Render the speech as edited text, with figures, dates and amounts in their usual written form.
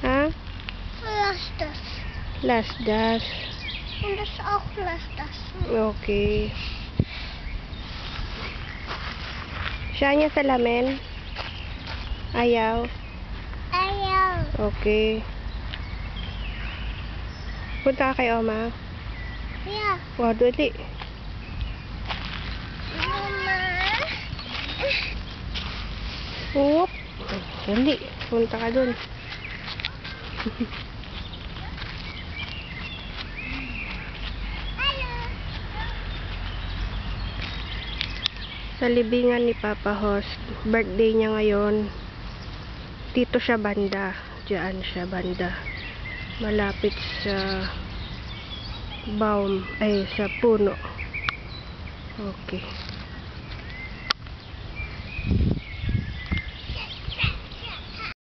Ha? Lass das. Lass das. Und das auch lass das. Okay. Siya niya salamin? Ayaw? Ayaw. Okay. Punta ka kay Oma? Ja. O, dali. Mama. Oop. Dali. Punta ka dun. Hallo. Sa libingan ni Papa Host, birthday niya ngayon. Dito siya banda. Diyan siya banda. Malapit sa baum, ay sa puno. Okay.